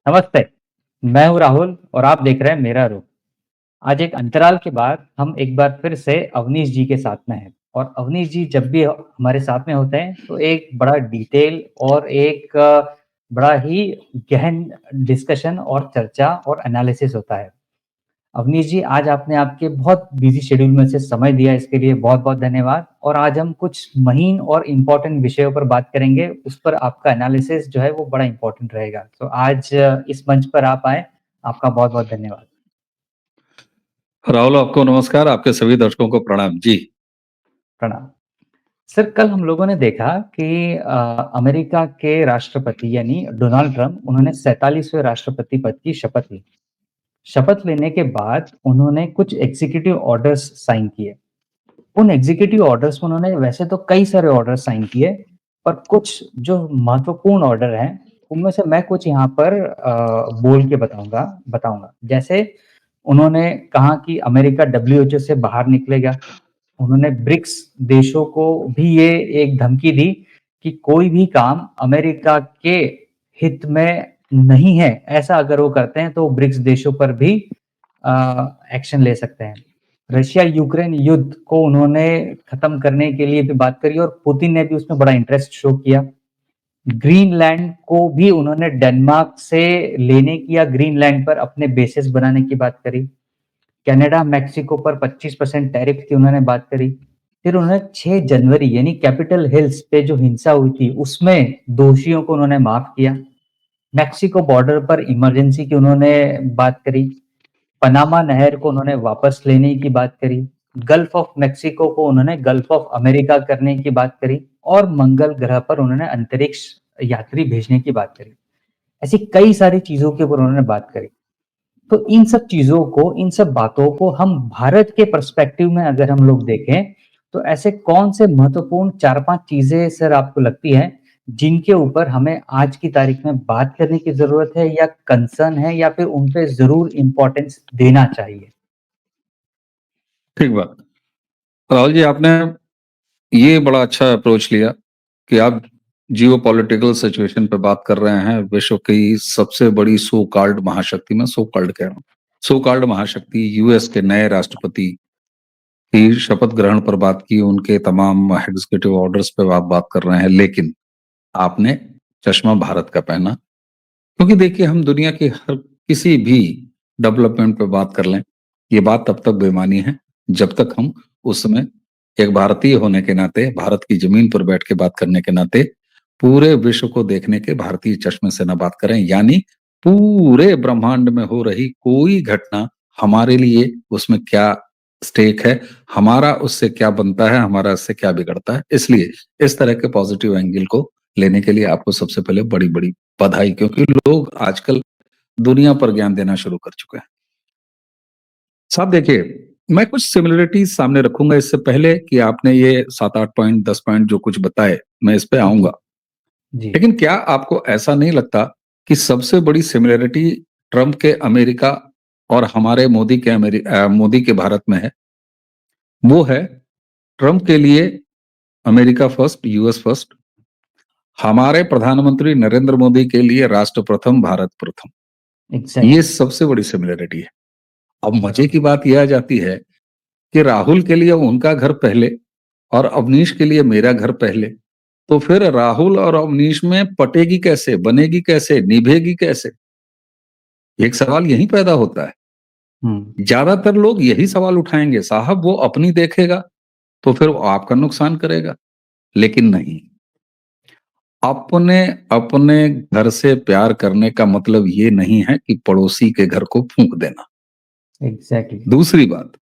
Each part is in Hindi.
नमस्ते, मैं हूँ राहुल और आप देख रहे हैं मेरा रूप। आज एक अंतराल के बाद हम एक बार फिर से अवनीश जी के साथ में हैं और अवनीश जी जब भी हमारे साथ में होते हैं तो एक बड़ा डिटेल और एक बड़ा ही गहन डिस्कशन और चर्चा और एनालिसिस होता है। अवनीश जी, आज आपने आपके बहुत बिजी शेड्यूल में से समय दिया, इसके लिए बहुत-बहुत धन्यवाद। और आज हम कुछ महीन और इम्पोर्टेंट विषयों पर बात करेंगे, उस पर आपका एनालिसिस जो है वो बड़ा इम्पोर्टेंट रहेगा। तो आज इस मंच पर आप आए, आपका बहुत-बहुत धन्यवाद। राहुल, आपको नमस्कार, आपके सभी दर्शकों को प्रणाम। जी। प्रणाम। सर, कल हम लोगों ने देखा कि अमेरिका के राष्ट्रपति यानी डोनाल्ड ट्रम्प उन्होंने 47वें राष्ट्रपति पद की शपथ ली। शपथ लेने के बाद उन्होंने कुछ एग्जीक्यूटिव ऑर्डर्स साइन किए। उन एग्जीक्यूटिव ऑर्डर्स में उन्होंने वैसे तो कई सारे ऑर्डर साइन किए, पर कुछ जो महत्वपूर्ण ऑर्डर हैं, उनमें से मैं कुछ यहाँ पर बोल के बताऊँगा। जैसे उन्होंने कहा कि अमेरिका डब्ल्यूएचओ से बाहर निकलेगा। उन्होंने ब्रिक्स देशों को भी ये एक धमकी दी कि कोई भी काम अमेरिका के हित में नहीं है, ऐसा अगर वो करते हैं तो ब्रिक्स देशों पर भी एक्शन ले सकते हैं। रशिया यूक्रेन युद्ध को उन्होंने खत्म करने के लिए भी बात करी और पुतिन ने भी उसमें बड़ा इंटरेस्ट शो किया। ग्रीनलैंड को भी उन्होंने डेनमार्क से लेने की या ग्रीनलैंड पर अपने बेसेस बनाने की बात करी। कनाडा, मेक्सिको पर 25% टैरिफ की उन्होंने बात करी। फिर उन्होंने 6 जनवरी यानी कैपिटल हिल्स पे जो हिंसा हुई थी, उसमें दोषियों को उन्होंने माफ किया। मेक्सिको बॉर्डर पर इमरजेंसी की उन्होंने बात करी। पनामा नहर को उन्होंने वापस लेने की बात करी। गल्फ ऑफ मेक्सिको को उन्होंने गल्फ ऑफ अमेरिका करने की बात करी और मंगल ग्रह पर उन्होंने अंतरिक्ष यात्री भेजने की बात करी। ऐसी कई सारी चीज़ों के ऊपर उन्होंने बात करी। तो इन सब चीज़ों को, इन सब बातों को हम भारत के पर्सपेक्टिव में अगर हम लोग देखें, तो ऐसे कौन से महत्वपूर्ण 4-5 चीज़ें सर आपको लगती हैं, जिनके ऊपर हमें आज की तारीख में बात करने की ज़रूरत है या कंसर्न है या फिर उन पे ज़रूर इम्पोर्टेंस देना चाहिए? ठीक बात। राहुल जी, आपने ये बड़ा अच्छा अप्रोच लिया कि आप जियोपॉलिटिकल सिचुएशन पे बात कर रहे हैं। विश्व की सबसे बड़ी सो कॉल्ड महाशक्ति, मैं सो कॉल्ड कह रहा हूँ, सो कॉल्ड महाशक्ति यूएस के नए राष्ट्रपति की शपथ ग्रहण पर बात की, उनके तमाम एग्जीक्यूटिव ऑर्डर्स पे आप बात कर रहे हैं। लेकिन आपने चश्मा भारत का पहना, क्योंकि देखिए, हम दुनिया की हर किसी भी डेवलपमेंट पे बात कर लें, ये बात तब तक बेमानी है जब तक हम उसमें एक भारतीय होने के नाते, भारत की जमीन पर बैठ के बात करने के नाते, पूरे विश्व को देखने के भारतीय चश्मे से न बात करें। यानी पूरे ब्रह्मांड में हो रही कोई घटना हमारे लिए उसमें क्या स्टेक है, हमारा उससे क्या बनता है, हमारा उससे क्या बिगड़ता है। इसलिए इस तरह के पॉजिटिव एंगल को लेने के लिए आपको सबसे पहले बड़ी बड़ी बधाई, क्योंकि लोग आजकल दुनिया पर ज्ञान देना शुरू कर चुके हैं। साहब देखिए, मैं कुछ सिमिलरिटीज सामने रखूंगा इससे पहले कि आपने ये 7-8 पॉइंट 10 पॉइंट जो कुछ बताए, मैं इस पे जी, आऊंगा। जी। लेकिन क्या आपको ऐसा नहीं लगता कि सबसे बड़ी सिमिलरिटी ट्रंप के अमेरिका और हमारे मोदी के भारत में है? वो है, ट्रंप के लिए अमेरिका फर्स्ट, यूएस फर्स्ट। हमारे प्रधानमंत्री नरेंद्र मोदी के लिए राष्ट्र प्रथम, भारत प्रथम। ये एग्ज़ैक्टली। सबसे बड़ी सिमिलरिटी है। अब मजे की बात यह आ जाती है कि राहुल के लिए उनका घर पहले और अवनीश के लिए मेरा घर पहले। तो फिर राहुल और अवनीश में पटेगी कैसे, बनेगी कैसे, निभेगी कैसे? एक सवाल यही पैदा होता है। हुँ, ज्यादातर लोग यही सवाल उठाएंगे, साहब वो अपनी देखेगा तो फिर वो आपका नुकसान करेगा। लेकिन नहीं, अपने अपने घर से प्यार करने का मतलब ये नहीं है कि पड़ोसी के घर को फूंक देना। एग्ज़ैक्टली। दूसरी बात,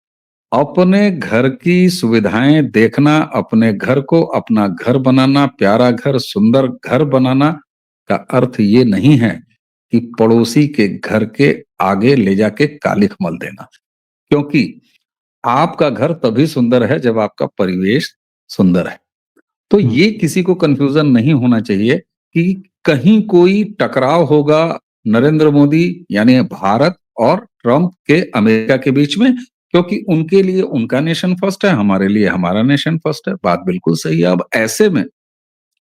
अपने घर की सुविधाएं देखना, अपने घर को अपना घर बनाना, प्यारा घर, सुंदर घर बनाना का अर्थ ये नहीं है कि पड़ोसी के घर के आगे ले जाके कालिख मल देना। क्योंकि आपका घर तभी सुंदर है जब आपका परिवेश सुंदर है। तो हुँ, ये किसी को कंफ्यूजन नहीं होना चाहिए कि कहीं कोई टकराव होगा नरेंद्र मोदी यानी भारत और ट्रंप के अमेरिका के बीच में, क्योंकि उनके लिए उनका नेशन फर्स्ट है, हमारे लिए हमारा नेशन फर्स्ट है। बात बिल्कुल सही है। अब ऐसे में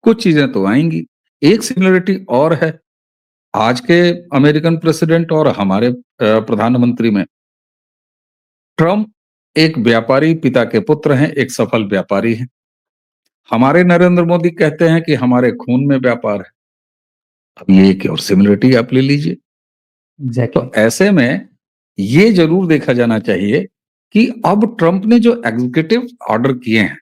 कुछ चीजें तो आएंगी। एक सिमिलरिटी और है, आज के अमेरिकन प्रेसिडेंट और हमारे प्रधानमंत्री में ट्रम्प एक व्यापारी पिता के पुत्र हैं, एक सफल व्यापारी हैं। हमारे नरेंद्र मोदी कहते हैं कि हमारे खून में व्यापार है। अब ये एक और सिमिलरिटी आप ले लीजिए। एग्ज़ैक्टली। तो ऐसे में ये ज़रूर देखा जाना चाहिए कि अब ट्रम्प ने जो एग्जीक्यूटिव ऑर्डर किए हैं,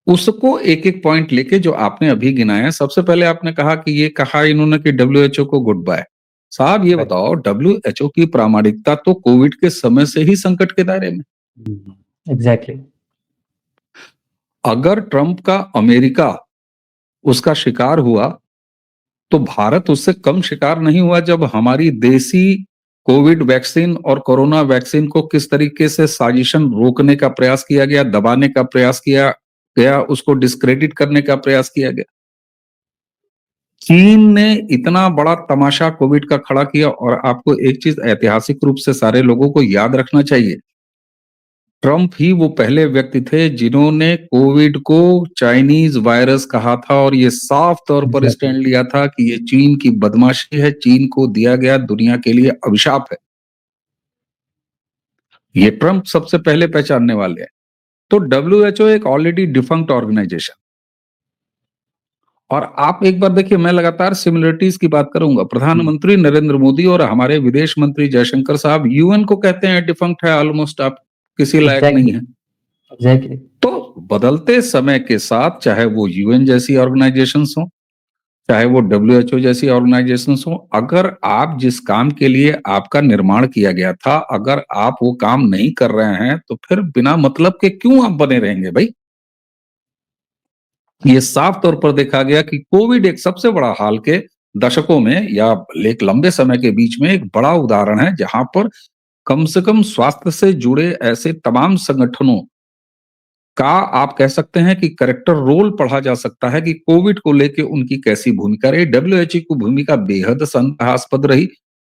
उसको एक-एक पॉइंट लेके जो आपने अभी गिनाया, सबसे पहले आपने कहा कि ये कहा इन्होंने कि डब्ल्यूएचओ को गुड बाय। साहब ये राइट। बताओ डब्ल्यूएचओ की प्रामाणिकता तो कोविड के समय से ही संकट के दायरे में। हुँ, एग्ज़ैक्टली। अगर ट्रम्प का अमेरिका उसका शिकार हुआ, तो भारत उससे कम शिकार नहीं हुआ जब हमारी देसी कोविड वैक्सीन और कोरोना वैक्सीन को किस तरीके से साजिशन रोकने का प्रयास किया गया, दबाने का प्रयास किया गया, उसको डिस्क्रेडिट करने का प्रयास किया गया। चीन ने इतना बड़ा तमाशा कोविड का खड़ा किया और आपको एक चीज ऐतिहासिक रूप से सारे लोगों को याद रखना चाहिए। ट्रम्प ही वो पहले व्यक्ति थे जिन्होंने कोविड को चाइनीज वायरस कहा था और ये साफ तौर पर एग्ज़ैक्टली। स्टैंड लिया था कि ये चीन की बदमाशी है, चीन को दिया गया दुनिया के लिए अभिशाप है। ये ट्रम्प सबसे पहले पहचानने वाले हैं। तो डब्ल्यूएचओ एक ऑलरेडी डिफंक्ट ऑर्गेनाइजेशन, और आप एक बार देखिए, मैं लगातार सिमिलरिटीज की बात करूंगा। हुँ, प्रधानमंत्री नरेंद्र मोदी और हमारे विदेश मंत्री जयशंकर साहब यूएन को कहते हैं डिफंक्ट है, ऑलमोस्ट आप किसी लायक नहीं एग्ज़ैक्टली, है। एग्ज़ैक्टली। तो बदलते समय के साथ चाहे वो यूएन जैसी ऑर्गेनाइजेशंस हो, चाहे वो डब्ल्यूएचओ जैसी ऑर्गेनाइजेशंस हो, अगर आप जिस काम के लिए आपका निर्माण किया गया था, अगर आप वो काम नहीं कर रहे हैं, तो फिर बिना मतलब के क्यों आप बने रहेंगे भाई? ये साफ तौर पर देखा गया कि कोविड एक सबसे बड़ा हाल के दशकों में या एक लंबे समय के बीच में एक बड़ा उदाहरण है जहां पर कम से कम स्वास्थ्य से जुड़े ऐसे तमाम संगठनों का आप कह सकते हैं कि करेक्टर रोल पढ़ा जा सकता है कि कोविड को लेके उनकी कैसी भूमिका रही। डब्ल्यूएचओ की भूमिका बेहद संदेहास्पद रही।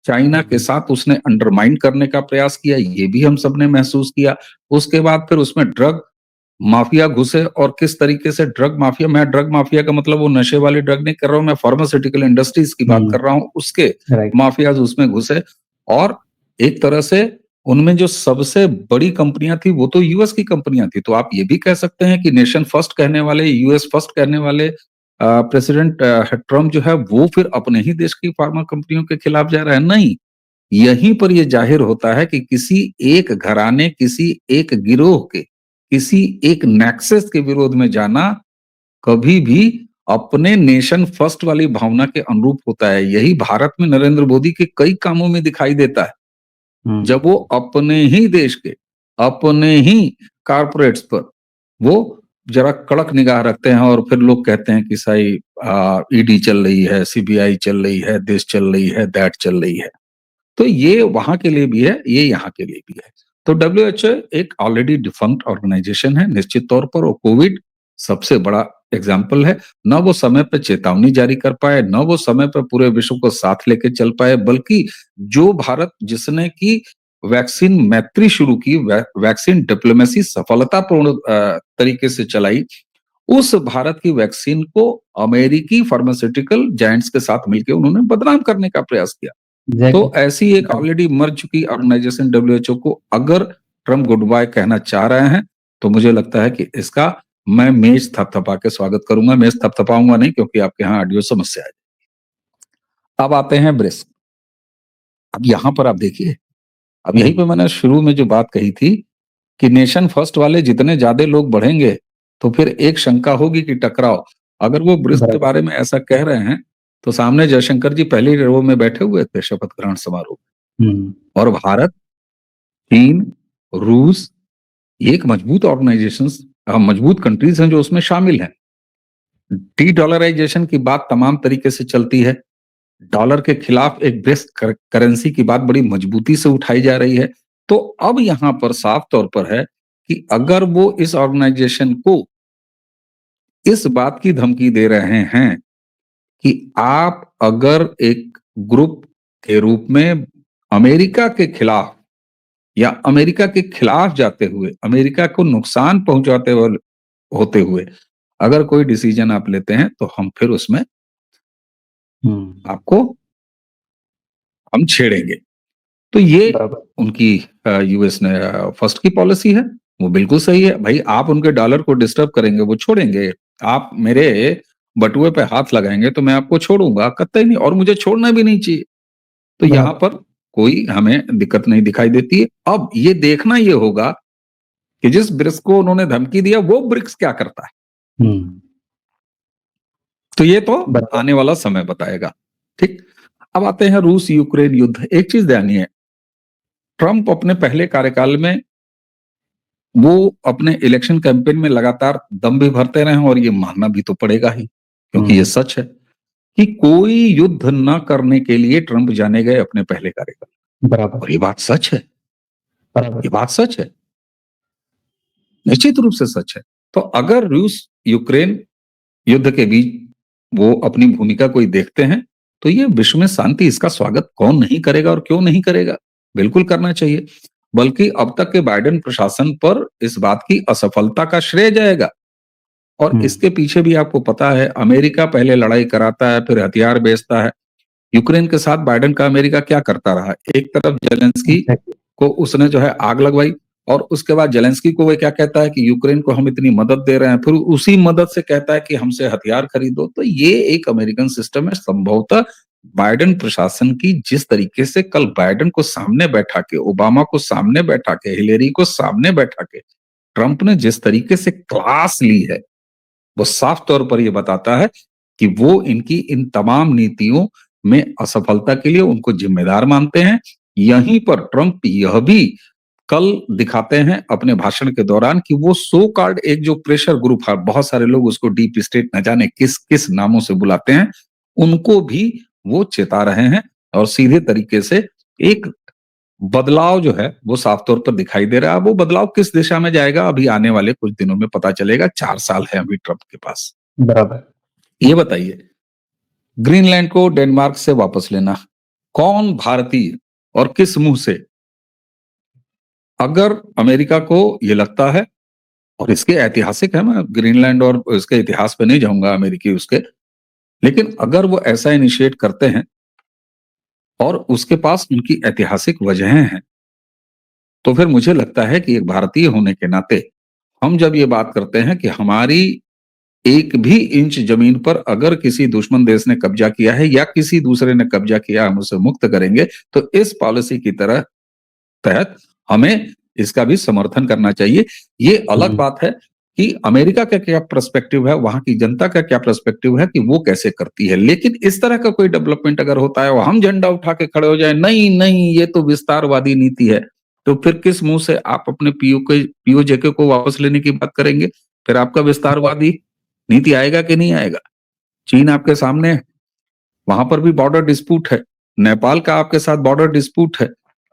चाइना के हुँ, साथ उसने अंडरमाइन करने का प्रयास किया, ये भी हम सबने महसूस किया। उसके बाद फिर उसमें ड्रग माफिया घुसे और किस तरीके से ड्रग माफिया, मैं ड्रग माफिया का मतलब वो नशे वाली ड्रग नहीं कर रहा हूं, मैं फार्मास्यूटिकल इंडस्ट्रीज की बात हुँ, कर रहा हूं, उसके राइट। माफियाज उसमें घुसे। और एक तरह से उनमें जो सबसे बड़ी कंपनियां थी वो तो यूएस की कंपनियां थी। तो आप ये भी कह सकते हैं कि नेशन फर्स्ट कहने वाले, यूएस फर्स्ट कहने वाले प्रेसिडेंट ट्रम्प जो है वो फिर अपने ही देश की फार्मा कंपनियों के खिलाफ जा रहा है। नहीं, यहीं पर यह जाहिर होता है कि किसी एक घराने, किसी एक गिरोह के, किसी एक नेक्सस के विरोध में जाना कभी भी अपने नेशन फर्स्ट वाली भावना के अनुरूप होता है। यही भारत में नरेंद्र मोदी के कई कामों में दिखाई देता है। हुँ, जब वो अपने ही देश के, अपने ही कारपोरेट्स पर वो जरा कड़क निगाह रखते हैं और फिर लोग कहते हैं कि साई ईडी चल रही है, सीबीआई चल रही है, दिस चल रही है, दैट चल रही है। तो ये वहां के लिए भी है, ये यहाँ के लिए भी है। तो डब्ल्यूएचओ एक ऑलरेडी डिफंक्ट ऑर्गेनाइजेशन है निश्चित तौर पर, और कोविड सबसे बड़ा एग्जाम्पल है। न वो समय पे चेतावनी जारी कर पाए, न वो समय पे पूरे विश्व को साथ लेके चल पाए, बल्कि जो भारत जिसने की वैक्सीन मैत्री शुरू की, वैक्सीन डिप्लोमेसी सफलतापूर्ण तरीके से चलाई, उस भारत की वैक्सीन को अमेरिकी फार्मास्यूटिकल जायंट्स के साथ मिलकर उन्होंने बदनाम करने का प्रयास किया। तो एग्ज़ैक्टली, ऐसी एक राइट। ऑलरेडी मर चुकी ऑर्गेनाइजेशन डब्ल्यूएचओ को अगर ट्रम्प गुड बाय कहना चाह रहे हैं, तो मुझे लगता है कि इसका मैं मेज थपथपा के स्वागत करूंगा। मेज थपथपाऊंगा नहीं, क्योंकि आपके यहाँ ऑडियो समस्या है। अब आते हैं ब्रिक्स। अब यहाँ पर आप देखिए, अब हुँ, यहीं पे मैंने शुरू में जो बात कही थी कि नेशन फर्स्ट वाले जितने ज्यादा लोग बढ़ेंगे, तो फिर एक शंका होगी कि टकराव। अगर वो ब्रिक्स के बराबर। बारे में ऐसा कह रहे हैं, तो सामने जयशंकर जी पहली रो में बैठे हुए थे शपथ ग्रहण समारोह हुँ, में। और भारत, चीन, रूस, ये एक मजबूत ऑर्गेनाइजेशंस, मजबूत कंट्रीज हैं जो उसमें शामिल हैं। डी डॉलराइजेशन की बात तमाम तरीके से चलती है। डॉलर के खिलाफ एक बेस्ट करेंसी की बात बड़ी मजबूती से उठाई जा रही है। तो अब यहाँ पर साफ तौर पर है कि अगर वो इस ऑर्गेनाइजेशन को इस बात की धमकी दे रहे हैं कि आप अगर एक ग्रुप के रूप में अमेरिका के खिलाफ या अमेरिका के खिलाफ जाते हुए, अमेरिका को नुकसान पहुंचाते हुए होते हुए अगर कोई डिसीजन आप लेते हैं, तो हम फिर उसमें हुँ, आपको हम छेड़ेंगे। तो ये बराबर। उनकी यूएस ने फर्स्ट की पॉलिसी है, वो बिल्कुल सही है। भाई आप उनके डॉलर को डिस्टर्ब करेंगे, वो छोड़ेंगे। आप मेरे बटुए पे हाथ लगाएँगे तो मैं आपको छोड़ूँगा, कतई नहीं, और मुझे छोड़ना भी नहीं चाहिए। तो यहाँ बराबर। पर कोई हमें दिक्कत नहीं दिखाई देती है। अब ये देखना ये होगा कि जिस ब्रिक्स को उन्होंने धमकी दिया, वो ब्रिक्स क्या करता है? हुँ। तो ये तो बराबर। आने वाला समय बताएगा, ठीक? अब आते हैं रूस-यूक्रेन युद्ध। एक चीज़ ध्यान है, ट्रम्प अपने पहले कार्यकाल में वो अपने इलेक्शन कैंपेन में लगातार दम भी भरते रहे हैं, और ये मानना भी तो पड़ेगा ही, क्योंकि ये हुँ। सच है कि कोई युद्ध ना करने के लिए ट्रम्प जाने गए अपने पहले कार्यकाल। बराबर। और ये बात सच है, बराबर। ये बात सच है, निश्चित रूप से सच है। तो अगर रूस-यूक्रेन युद्ध के बीच वो अपनी भूमिका कोई देखते हैं, तो ये विश्व में शांति, इसका स्वागत कौन नहीं करेगा और क्यों नहीं करेगा? बिल्कुल करना चाहिए। बल्कि अब तक के बाइडेन प्रशासन पर इस बात की असफलता का श्रेय जाएगा। और हुँ। इसके पीछे भी आपको पता है, अमेरिका पहले लड़ाई कराता है, फिर हथियार बेचता है। यूक्रेन के साथ बाइडेन का अमेरिका क्या करता रहा? एक तरफ जेलेंस्की एग्ज़ैक्टली। को उसने जो है आग लगवाई, और उसके बाद जेलेंस्की को वो क्या कहता है कि यूक्रेन को हम इतनी मदद दे रहे हैं, फिर उसी मदद से कहता है कि हमसे हथियार खरीदो। तो ये एक अमेरिकन सिस्टम है। संभवतः बाइडेन प्रशासन की जिस तरीके से कल बाइडेन को सामने बैठा के, ओबामा को सामने बैठा के, हिलेरी को सामने बैठा के ट्रंप ने जिस तरीके से क्लास ली है, वो साफ तौर पर ये बताता है कि वो इनकी इन तमाम नीतियों में असफलता के लिए उनको जिम्मेदार मानते हैं। यहीं पर ट्रंप यह भी कल दिखाते हैं अपने भाषण के दौरान कि वो सो कॉल्ड एक जो प्रेशर ग्रुप है, बहुत सारे लोग उसको डीप स्टेट न जाने किस किस नामों से बुलाते हैं, उनको भी वो चेता रहे हैं। और सीधे तरीके से एक बदलाव जो है वो साफ तौर पर दिखाई दे रहा है। वो बदलाव किस दिशा में जाएगा, अभी आने वाले कुछ दिनों में पता चलेगा। 4 साल है अभी ट्रंप के पास। बराबर। ये बताइए, ग्रीनलैंड को डेनमार्क से वापस लेना, कौन भारतीय और किस मुंह से? अगर अमेरिका को ये लगता है, और इसके ऐतिहासिक है, मैं ग्रीनलैंड और इसके इतिहास पे नहीं जाऊंगा अमेरिकी उसके, लेकिन अगर वो ऐसा इनिशिएट करते हैं और उसके पास उनकी ऐतिहासिक वजहें हैं, तो फिर मुझे लगता है कि एक भारतीय होने के नाते हम जब ये बात करते हैं कि हमारी एक भी इंच जमीन पर अगर किसी दुश्मन देश ने कब्जा किया है या किसी दूसरे ने कब्जा किया, हम उसे मुक्त करेंगे, तो इस पॉलिसी की तरह तहत हमें इसका भी समर्थन करना चाहिए। ये अलग हुँ। बात है कि अमेरिका का क्या पर्सपेक्टिव है, वहां की जनता का क्या पर्सपेक्टिव है कि वो कैसे करती है। लेकिन इस तरह का कोई डेवलपमेंट अगर होता है और हम झंडा उठा के खड़े हो जाए, नहीं नहीं ये तो विस्तारवादी नीति है, तो फिर किस मुंह से आप अपने पीओजेके को वापस लेने की बात करेंगे? फिर आपका विस्तारवादी नीति आएगा कि नहीं आएगा? चीन आपके सामने है, वहां पर भी बॉर्डर डिस्प्यूट है। नेपाल का आपके साथ बॉर्डर डिस्प्यूट है।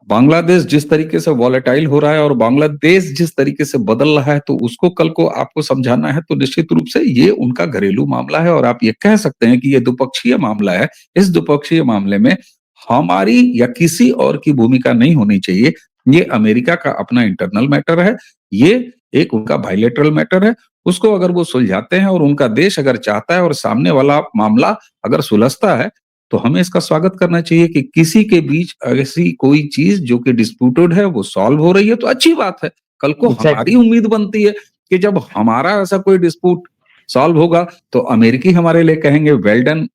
बांग्लादेश जिस तरीके से वॉलेटाइल हो रहा है और बांग्लादेश जिस तरीके से बदल रहा है, तो उसको कल को आपको समझाना है, तो निश्चित रूप से ये उनका घरेलू मामला है, और आप ये कह सकते हैं कि ये द्विपक्षीय मामला है। इस द्विपक्षीय मामले में हमारी या किसी और की भूमिका नहीं होनी चाहिए। ये अमेरिका का अपना इंटरनल मैटर है, ये एक उनका बायलैटरल मैटर है। उसको अगर वो सुलझाते हैं और उनका देश अगर चाहता है और सामने वाला मामला अगर सुलझता है, तो हमें इसका स्वागत करना चाहिए कि किसी के बीच ऐसी कोई चीज जो कि डिस्प्यूटेड है वो सॉल्व हो रही है, तो अच्छी बात है। कल को हमारी एग्ज़ैक्टली। उम्मीद बनती है कि जब हमारा ऐसा कोई डिस्प्यूट सॉल्व होगा, तो अमेरिकी हमारे लिए कहेंगे वेल डन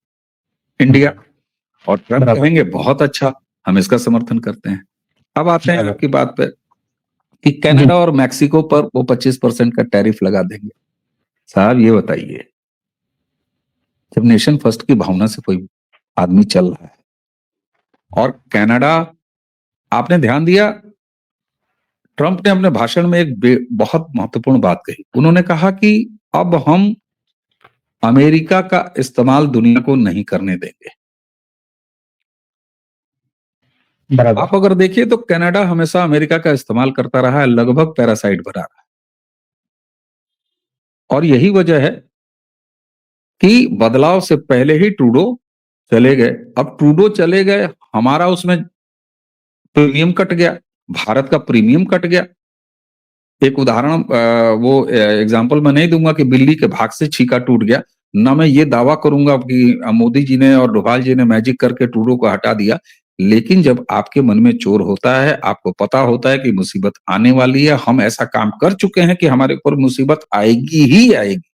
इंडिया, और ट्रंप बराबर। कहेंगे बहुत अच्छा, हम इसका समर्थन करते हैं। अब आते हैं बराबर। आपकी बात पे कि जी। कनाडा और मैक्सिको पर वो 25% का टैरिफ लगा देंगे। साहब ये बताइए, जब नेशन फर्स्ट की भावना से कोई आदमी चल रहा है, और कनाडा, आपने ध्यान दिया, ट्रंप ने अपने भाषण में एक बहुत महत्वपूर्ण बात कही। उन्होंने कहा कि अब हम अमेरिका का इस्तेमाल दुनिया को नहीं करने देंगे। बराबर। आप अगर देखिए तो कनाडा हमेशा अमेरिका का इस्तेमाल करता रहा है, लगभग पैरासाइट बना रहा है। और यही वजह है कि बदलाव से पहले ही ट्रूडो चले गए। अब ट्रूडो चले गए, हमारा उसमें प्रीमियम कट गया, भारत का प्रीमियम कट गया। एक उदाहरण वो एग्जाम्पल मैं नहीं दूंगा कि बिल्ली के भाग से छीका टूट गया। ना मैं ये दावा करूंगा कि मोदी जी ने और डोभाल जी ने मैजिक करके ट्रूडो को हटा दिया, लेकिन जब आपके मन में चोर होता है, आपको पता होता है कि मुसीबत आने वाली है, हम ऐसा काम कर चुके हैं कि हमारे ऊपर मुसीबत आएगी ही आएगी।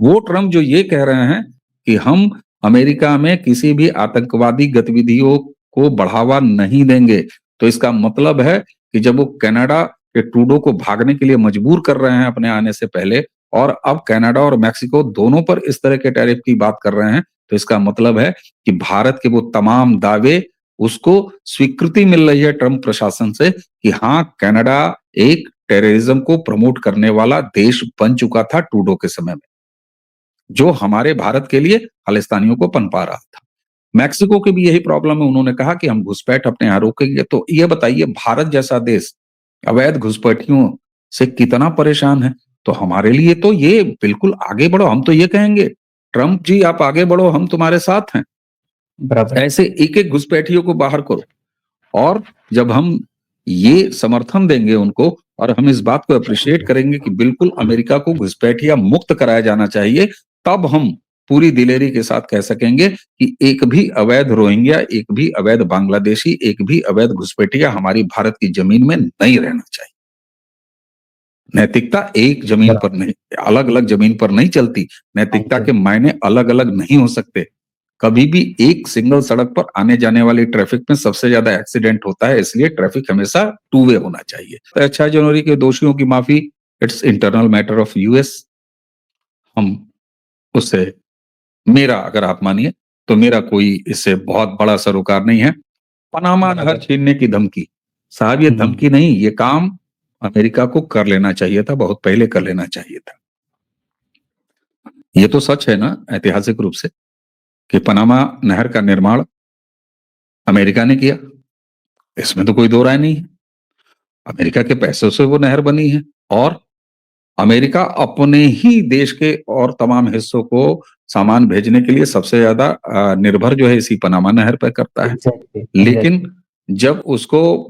वो ट्रम्प जो ये कह रहे हैं कि हम अमेरिका में किसी भी आतंकवादी गतिविधियों को बढ़ावा नहीं देंगे, तो इसका मतलब है कि जब वो कनाडा के ट्रूडो को भागने के लिए मजबूर कर रहे हैं अपने आने से पहले, और अब कनाडा और मेक्सिको दोनों पर इस तरह के टैरिफ की बात कर रहे हैं, तो इसका मतलब है कि भारत के वो तमाम दावे, उसको स्वीकृति मिल रही है ट्रम्प प्रशासन से कि हाँ, कनाडा एक टेररिज्म को प्रमोट करने वाला देश बन चुका था ट्रूडो के समय में, जो हमारे भारत के लिए खालिस्तानियों को पनपा रहा था। मेक्सिको की भी यही प्रॉब्लम है, उन्होंने कहा कि हम घुसपैठ अपने यहाँ रोकेंगे। तो ये बताइए, भारत जैसा देश अवैध घुसपैठियों से कितना परेशान है? तो हमारे लिए तो ये बिल्कुल आगे बढ़ो, हम तो ये कहेंगे, ट्रम्प जी आप आगे बढ़ो, हम तुम्हारे साथ हैं। बराबर। ऐसे एक-एक घुसपैठियों को बाहर करो। और जब हम ये समर्थन देंगे उनको, और हम इस बात को अप्रिशिएट करेंगे कि बिल्कुल अमेरिका को घुसपैठिया मुक्त कराया जाना चाहिए, तब हम पूरी दिलेरी के साथ कह सकेंगे कि एक भी अवैध रोहिंग्या, एक भी अवैध बांग्लादेशी, एक भी अवैध घुसपैठिया हमारी भारत की जमीन में नहीं रहना चाहिए। नैतिकता एक जमीन पर बराबर। नहीं, अलग-अलग जमीन पर नहीं चलती। नैतिकता के मायने अलग-अलग नहीं हो सकते। कभी भी एक सिंगल सड़क पर आने-जाने वाली ट्रैफिक में सबसे ज्यादा एक्सीडेंट होता है, इसलिए ट्रैफिक हमेशा टू वे होना चाहिए। 6 जनवरी के दोषियों की माफी, it's internal matter of US. हम उससे, मेरा अगर आप मानिए, तो मेरा कोई इससे बहुत बड़ा सरोकार नहीं है। पनामा नहर बराबर। छीनने की धमकी, साहब ये हुँ, धमकी नहीं, ये काम अमेरिका को कर लेना चाहिए था, बहुत पहले कर लेना चाहिए था। ये तो सच है ना ऐतिहासिक रूप से कि पनामा नहर का निर्माण अमेरिका ने किया, इसमें तो कोई दो राय नहीं है। अमेरिका के पैसों से वो नहर बनी है, और अमेरिका अपने ही देश के और तमाम हिस्सों को सामान भेजने के लिए सबसे ज्यादा निर्भर जो है इसी पनामा नहर पर करता है। एग्ज़ैक्टली, लेकिन एग्ज़ैक्टली। जब उसको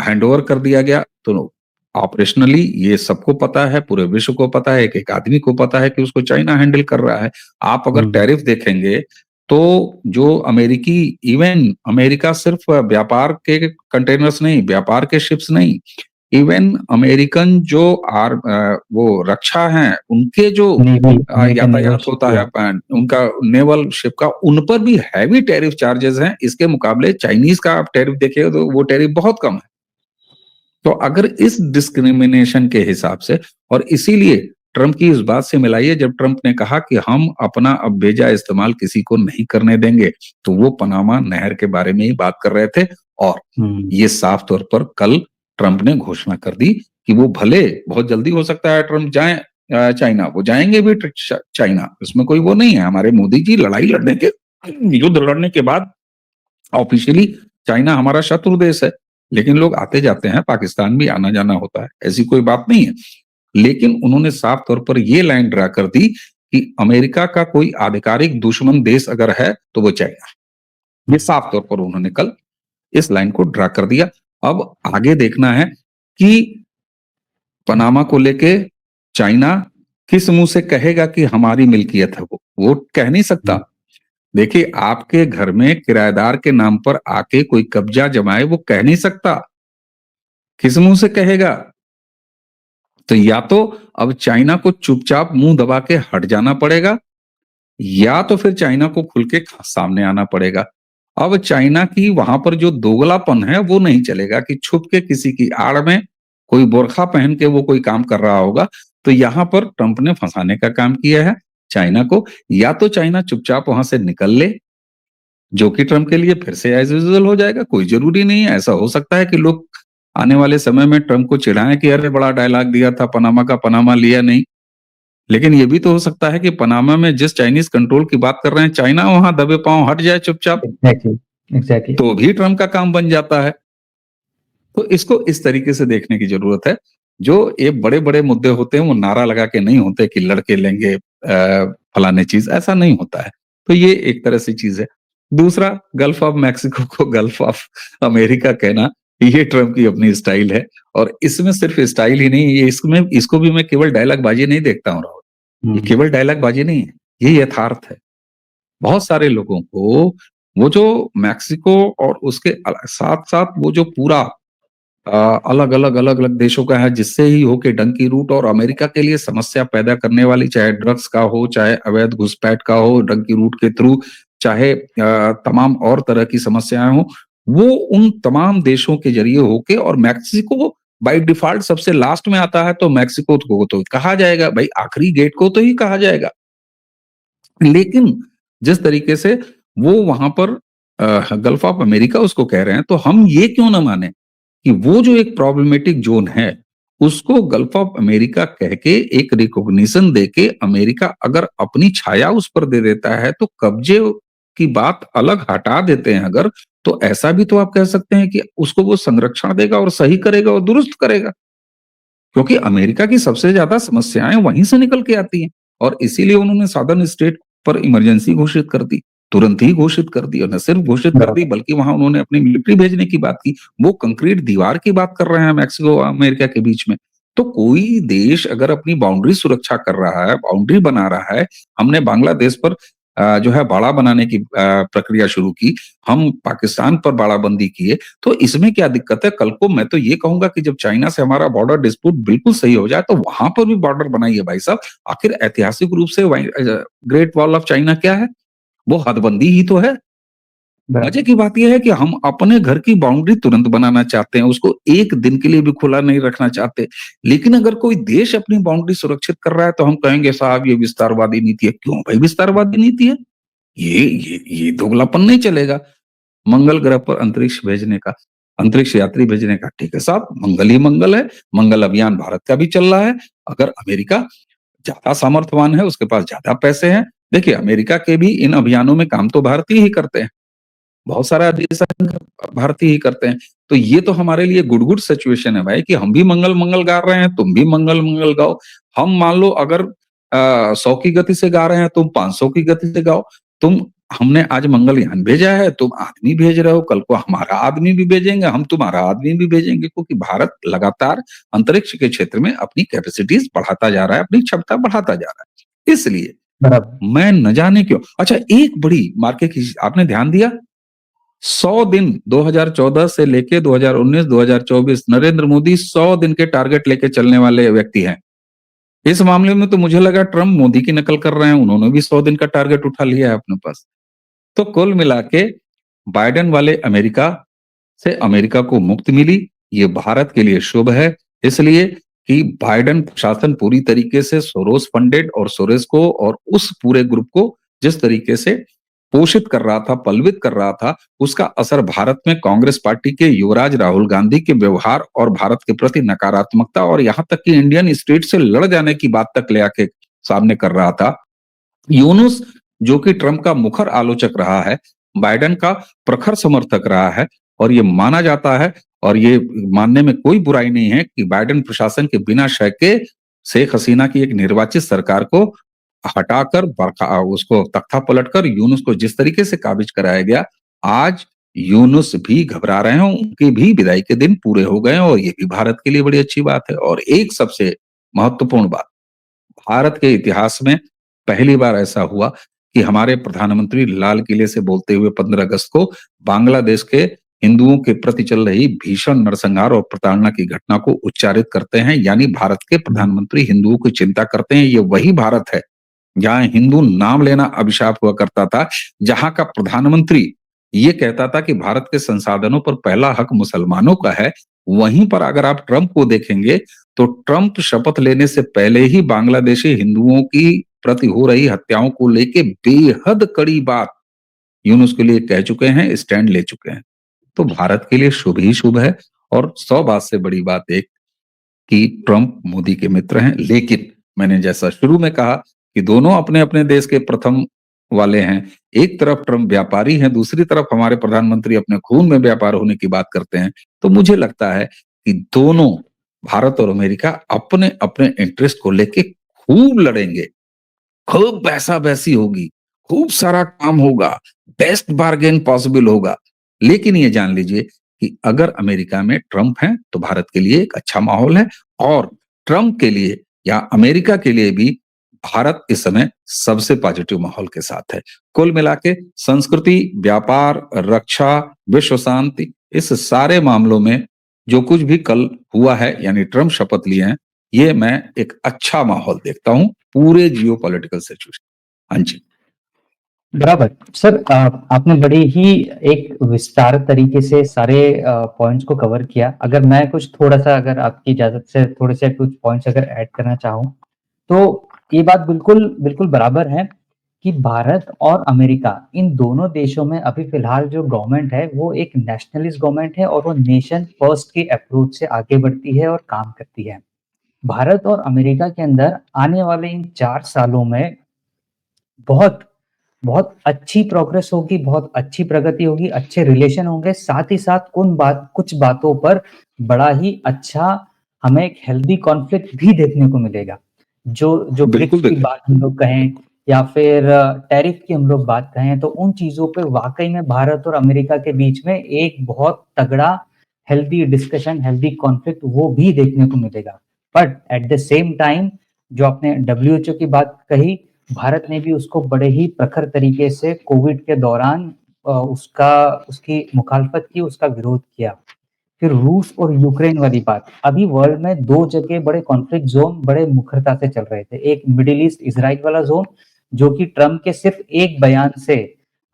हैंडओवर कर दिया गया, तो ऑपरेशनली ये सबको पता है, पूरे विश्व को पता है, एक-एक आदमी को पता है कि उसको चाइना हैंडल कर रहा है। आप अगर हुँ, टैरिफ देखेंगे, तो जो अमेरिकी, इवन अमेरिका सिर्फ व्यापार के कंटेनर्स नहीं, व्यापार के शिप्स नहीं, इवन अमेरिकन जो वो रक्षा हैं, उनके जो नेवी अमेरिकन नेवल यातायात शिप होता है, या उनका नेवल शिप का, उन पर भी हैवी टैरिफ चार्जेस हैं। इसके मुकाबले चाइनीज का आप टैरिफ देखिएगा तो वो टैरिफ बहुत कम है। तो अगर इस डिस्क्रिमिनेशन के हिसाब से, और इसीलिए ट्रंप की इस बात से मिलाइए, जब ट्रंप ने कहा कि हम अपना अब बेजा इस्तेमाल किसी को नहीं करने देंगे, तो वो पनामा नहर के बारे में ही बात कर रहे थे। और हुँ, ये साफ तौर पर कल ट्रंप ने घोषणा कर दी कि वो भले बहुत जल्दी हो सकता है ट्रंप जाए चाइना, वो जाएंगे भी चाइना, उसमें कोई वो नहीं है। हमारे मोदी जी लड़ाई लड़ने के, युद्ध लड़ने के बाद ऑफिशियली चाइना हमारा शत्रु देश है, लेकिन लोग आते जाते हैं, पाकिस्तान भी आना जाना होता है, ऐसी कोई बात नहीं है। लेकिन उन्होंने साफ तौर पर ये लाइन ड्रा कर दी कि अमेरिका का कोई आधिकारिक दुश्मन देश अगर है तो वो चाइना है। ये साफ तौर पर उन्होंने कल इस लाइन को ड्रा कर दिया। अब आगे देखना है कि पनामा को लेके चाइना किस मुंह से कहेगा कि हमारी मिल्कियत है, वो कह नहीं सकता। हुँ, देखिए, आपके घर में किराएदार के नाम पर आके कोई कब्जा जमाए, वो कह नहीं सकता, किस मुंह से कहेगा? तो या तो अब चाइना को चुपचाप मुंह दबा के हट जाना पड़ेगा, या तो फिर चाइना को खुल के सामने आना पड़ेगा। अब चाइना की वहां पर जो दोगलापन है वो नहीं चलेगा कि छुप के किसी की आड़ में कोई बुर्खा पहन के वो कोई काम कर रहा होगा। तो यहां पर ट्रंप ने फंसाने का काम किया है चाइना को। या तो चाइना चुपचाप वहां से निकल ले, जो कि ट्रंप के लिए फिर से एज यूजुअल हो जाएगा, कोई जरूरी नहीं है। ऐसा हो सकता है कि लोग आने वाले समय में ट्रंप को चिढ़ाएं कि अरे बड़ा डायलॉग दिया था पनामा का, पनामा लिया नहीं। लेकिन ये भी तो हो सकता है कि पनामा में जिस चाइनीज कंट्रोल की बात कर रहे हैं, चाइना वहां दबे पांव हट जाए चुपचाप, एग्ज़ैक्टली, एग्ज़ैक्टली। तो भी ट्रंप का काम बन जाता है। तो इसको इस तरीके से देखने की जरूरत है। जो ये बड़े-बड़े मुद्दे होते हैं वो नारा लगा के नहीं होते कि लड़के लेंगे फलाने चीज, ऐसा नहीं होता है। तो ये एक तरह से चीज है। दूसरा, गल्फ ऑफ मेक्सिको को गल्फ ऑफ अमेरिका कहना, ये ट्रंप की अपनी स्टाइल है। और इसमें सिर्फ स्टाइल ही नहीं, ये इसमें इसको भी मैं केवल डायलॉग बाजी नहीं देखता हूँ राहुल। ये हुँ, केवल डायलॉग बाजी नहीं है, ये यथार्थ है। बहुत सारे लोगों को वो जो मेक्सिको और उसके साथ-साथ वो जो पूरा अलग-अलग देशों का है जिससे ही होके डंकी रूट और अमेरिका के लिए समस्या पैदा करने वाली चाहे ड्रग्स का हो, चाहे अवैध घुसपैठ का हो, डंकी रूट के थ्रू, चाहे तमाम और तरह की समस्याएँ हों, वो उन तमाम देशों के ज़रिए होके और मेक्सिको बाय डिफ़ॉल्ट सबसे लास्ट में आता है तो मेक्सिको को तो कहा जाएगा, भई आखिरी गेट को तो ही कहा जाएगा। लेकिन जिस तरीके से वो वहाँ पर गल्फ ऑफ अमेरिका उसको कह रहे हैं, तो हम ये क्यों ना माने कि वो जो एक प्रॉब्लमेटिक ज़ोन है, उसको गल्फ ऑफ अमेरिका कह के एक रिकॉग्निशन देके अमेरिका अगर अपनी छाया उस पर दे देता है, तो कब्ज़े की बात अलग हटा देते हैं अगर, तो ऐसा भी तो आप कह सकते हैं कि उसको वो संरक्षण देगा और सही करेगा और दुरुस्त करेगा। क्योंकि अमेरिका की सबसे ज्यादा समस्याएं वहीं से निकल के आती हैं और इसीलिए उन्होंने सादर्न स्टेट पर इमरजेंसी घोषित कर दी, तुरंत ही घोषित कर दी और न सिर्फ घोषित कर दी बराबर, बल्कि वहां उन्होंने अपनी मिलिट्री भेजने की बात की। वो कंक्रीट दीवार की बात कर रहे हैं मैक्सिको और अमेरिका के बीच में। तो कोई देश अगर अपनी बाउंड्री सुरक्षा कर रहा है, बाउंड्री बना रहा है, हमने बांग्लादेश पर जो है बाड़ा बनाने की प्रक्रिया शुरू की, हम पाकिस्तान पर बाड़ाबंदी किए, तो इसमें क्या दिक्कत है? कल को मैं तो ये कहूँगा कि जब चाइना से हमारा बॉर्डर डिस्प्यूट बिल्कुल सही हो जाए, तो वहाँ पर भी बॉर्डर बनाइए भाई साहब। आखिर ऐतिहासिक रूप से ग्रेट वॉल ऑफ चाइना क्या है? वो हदबंदी ही तो है। मजे बराबर, की बात ये है कि हम अपने घर की बाउंड्री तुरंत बनाना चाहते हैं, उसको 1 दिन के लिए भी खुला नहीं रखना चाहते। लेकिन अगर कोई देश अपनी बाउंड्री सुरक्षित कर रहा है, तो हम कहेंगे साहब ये विस्तारवादी नीति है। क्यों भाई विस्तारवादी नीति है? ये दोगलापन नहीं चलेगा। मंगल ग्रह पर अंतरिक्ष यात्री भेजने का, ठीक है साहब, मंगल ही मंगल है, मंगल अभियान भारत का भी चल रहा है। अगर अमेरिका ज्यादा सामर्थ्यवान है, उसके पास ज्यादा पैसे हैं, देखिए अमेरिका के भी इन अभियानों में काम तो भारतीय ही करते हैं, बहुत सारा देश भारतीय ही करते हैं। तो ये तो हमारे लिए गुड गुड सिचुएशन है भाई कि हम भी मंगल मंगल गा रहे हैं, तुम भी मंगल मंगल गाओ। हम मान लो अगर 100 की गति से गा रहे हैं, तुम 500 की गति से गाओ। तुम हमने आज मंगलयान भेजा है, तुम आदमी भेज रहे हो, कल को हमारा आदमी भी भेजेंगे, हम तुम्हारा आदमी भी भेजेंगे, क्योंकि भारत लगातार अंतरिक्ष के क्षेत्र में अपनी कैपेसिटीज बढ़ाता जा रहा है, अपनी क्षमता बढ़ाता जा रहा है। इसलिए बराबर। मैं न जाने क्यों, अच्छा एक बड़ी मार्केट की आपने ध्यान दिया, 100 दिन 2014 से लेके 2019 2024 नरेंद्र मोदी 100 दिन के टारगेट लेके चलने वाले व्यक्ति हैं। इस मामले में तो मुझे लगा ट्रम्प मोदी की नकल कर रहे हैं, उन्होंने भी 100 दिन का टारगेट उठा लिया है अपने पास। तो कुल मिला के बाइडेन वाले अमेरिका से अमेरिका को मुक्ति मिली, ये भारत के लिए शुभ है, इसलिए कि बाइडेन प्रशासन पूरी तरीके से सोरोस फंडेड और सोरेस को और उस पूरे ग्रुप को जिस तरीके से पोषित कर रहा था, पल्वित कर रहा था, उसका असर भारत में कांग्रेस पार्टी के युवराज राहुल गांधी के व्यवहार और भारत के प्रति नकारात्मकता और यहां तक कि इंडियन स्टेट से लड़ जाने की बात तक ले आके सामने कर रहा था। यूनुस जो कि ट्रंप का मुखर आलोचक रहा है, बाइडेन का प्रखर समर्थक रहा है और ये माना जाता है और ये मानने में कोई बुराई नहीं है कि बाइडेन प्रशासन के बिना शक के शेख हसीना की एक निर्वाचित सरकार को हटाकर उसको तख्ता पलटकर यूनुस को जिस तरीके से काबिज कराया गया, आज यूनुस भी घबरा रहे हैं, उनकी भी विदाई के दिन पूरे हो गए हैं और ये भी भारत के लिए बड़ी अच्छी बात है। और एक सबसे महत्वपूर्ण बात, भारत के इतिहास में पहली बार ऐसा हुआ कि हमारे प्रधानमंत्री लाल किले से बोलते हुए 15 अगस्त को बांग्लादेश के हिंदुओं के प्रति चल रही भीषण नरसंहार और प्रताड़ना की घटना को उच्चारित करते हैं, यानी भारत के प्रधानमंत्री हिंदुओं की चिंता करते हैं। ये वही भारत है जहां हिंदू नाम लेना अभिशाप हुआ करता था, जहां का प्रधानमंत्री ये कहता था कि भारत के संसाधनों पर पहला हक मुसलमानों का है। वहीं पर अगर आप ट्रंप को देखेंगे तो ट्रंप शपथ लेने से पहले ही बांग्लादेशी हिंदुओं की प्रति हो रही हत्याओं को लेके बेहद कड़ी बात यूनुस के लिए कह चुके हैं, स्टैंड ले चुके हैं। तो भारत के लिए शुभ ही शुभ है और 100 बात से बड़ी बात एक कि ट्रंप मोदी के मित्र हैं, लेकिन मैंने जैसा शुरू में कहा कि दोनों अपने-अपने देश के प्रथम वाले हैं। एक तरफ ट्रंप व्यापारी हैं, दूसरी तरफ हमारे प्रधानमंत्री अपने खून में व्यापार होने की बात करते हैं। तो मुझे लगता है कि दोनों भारत और अमेरिका अपने-अपने इंटरेस्ट को लेके खूब लड़ेंगे, खूब बहसा-बहसी होगी, खूब सारा काम होगा, बेस्ट बार्गेन पॉसिबल होगा। लेकिन ये जान लीजिए कि अगर अमेरिका में ट्रंप हैं, तो भारत के लिए एक अच्छा माहौल है और ट्रंप के लिए या अमेरिका के लिए भी भारत इस समय सबसे पॉजिटिव माहौल के साथ है। कुल मिला के संस्कृति, व्यापार, रक्षा, विश्व शांति, इस सारे मामलों में जो कुछ भी कल हुआ है, यानी ट्रम्प शपथ लिए हैं, ये मैं एक अच्छा माहौल देखता हूँ पूरे जियोपॉलिटिकल सिचुएशन। हाँ जी। बराबर। सर आपने बड़े ही एक विस्तार तरीके से सारे पॉइंट्स को कवर किया। अगर मैं कुछ थोड़ा-सा अगर आपकी इजाज़त से थोड़े से कुछ पॉइंट्स अगर ऐड करना चाहूँ, तो ये बात बिल्कुल बिल्कुल बराबर है कि भारत और अमेरिका इन दोनों देशों में अभी फ़िलहाल जो गवर्नमेंट है, वो एक नेशनलिस्ट गवर्नमेंट है और वो नेशन फर्स्ट की अप्रोच से आगे बढ़ती है और काम करती है। भारत और अमेरिका के अंदर आने वाले इन 4 सालों में बहुत बहुत अच्छी प्रोग्रेस होगी, बहुत अच्छी प्रगति होगी, अच्छे रिलेशन होंगे, साथ ही साथ कुछ बातों पर बड़ा ही अच्छा हमें एक हेल्दी कॉन्फ्लिक्ट भी देखने को मिलेगा। जो जो बिल्कुल ब्रिक्स की देखा। बात हम लोग कहें या फिर टैरिफ की हम लोग बात कहें, तो उन चीज़ों पे वाक़ई में भारत और अमेरिका के बीच में एक बहुत तगड़ा हेल्दी डिस्कशन, हेल्दी कॉन्फ्लिक्ट वो भी देखने को मिलेगा। But at the same time जो आपने डब्ल्यूएचओ की बात कही, भारत ने भी उसको बड़े ही प्रखर तरीके से कोविड के दौरान उसकी मुखालफत की, उसका विरोध किया। फिर रूस और यूक्रेन वाली बात, अभी वर्ल्ड में 2 जगह बड़े कॉन्फ्लिक्ट ज़ोन बड़े मुखरता से चल रहे थे। एक मिडल ईस्ट इज़राइल वाला ज़ोन, जो कि ट्रम्प के सिर्फ एक बयान से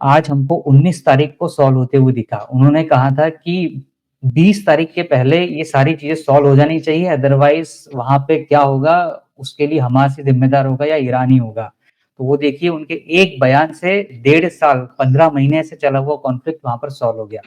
आज हमको 19 तारीख को सॉल्व होते हुए दिखा। उन्होंने कहा था कि 20 तारीख के पहले ये सारी चीज़ें सॉल्व हो जानी चाहिए, अदरवाइज़ वहाँ पे क्या होगा, उसके लिए हमास ही ज़िम्मेदार होगा या ईरान ही होगा। तो वो देखिए उनके एक बयान से 1.5 साल, 15 महीने से चला हुआ कॉन्फ्लिक्ट वहाँ पर सॉल्व हो गया।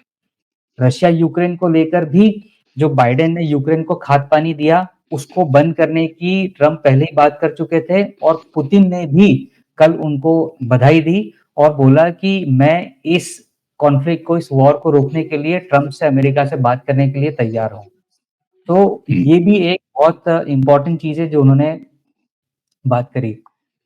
रशिया यूक्रेन को लेकर भी जो बाइडेन ने यूक्रेन को खाद पानी दिया, उसको बंद करने की ट्रम्प पहले ही बात कर चुके थे और पुतिन ने भी कल उनको बधाई दी और बोला कि मैं इस कॉन्फ्लिक्ट को, इस वॉर को रोकने के लिए ट्रम्प से, अमेरिका से बात करने के लिए तैयार हूँ। तो हुँ। ये भी एक बहुत इम्पोर्टेंट चीज़ है जो उन्होंने बात करी।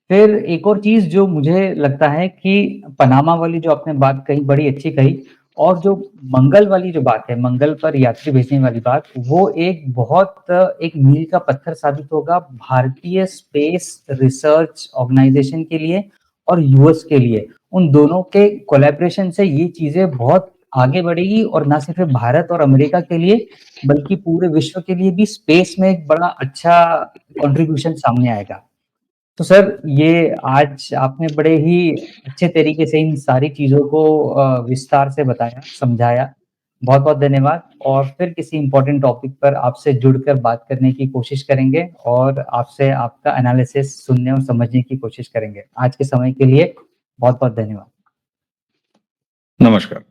फिर एक और चीज़ जो मुझे लगता है कि पनामा वाली जो आपने बात कही, बड़ी अच्छी कही और जो मंगल वाली जो बात है, मंगल पर यात्री भेजने वाली बात, वो एक बहुत एक मील का पत्थर साबित होगा भारतीय स्पेस रिसर्च ऑर्गेनाइज़ेशन के लिए और यूएस के लिए। उन दोनों के कोलैबोरेशन से ये चीज़ें बहुत आगे बढ़ेगी और ना सिर्फ़ भारत और अमेरिका के लिए, बल्कि पूरे विश्व के लिए भी स्पेस में एक बड़ा अच्छा कॉन्ट्रिब्यूशन सामने आएगा। तो सर ये आज आपने बड़े ही अच्छे तरीके से इन सारी चीज़ों को विस्तार से बताया, समझाया। बहुत-बहुत धन्यवाद और फिर किसी इम्पोर्टेंट टॉपिक पर आपसे जुड़कर बात करने की कोशिश करेंगे और आपसे आपका एनालिसिस सुनने और समझने की कोशिश करेंगे। आज के समय के लिए बहुत-बहुत धन्यवाद। नमस्कार।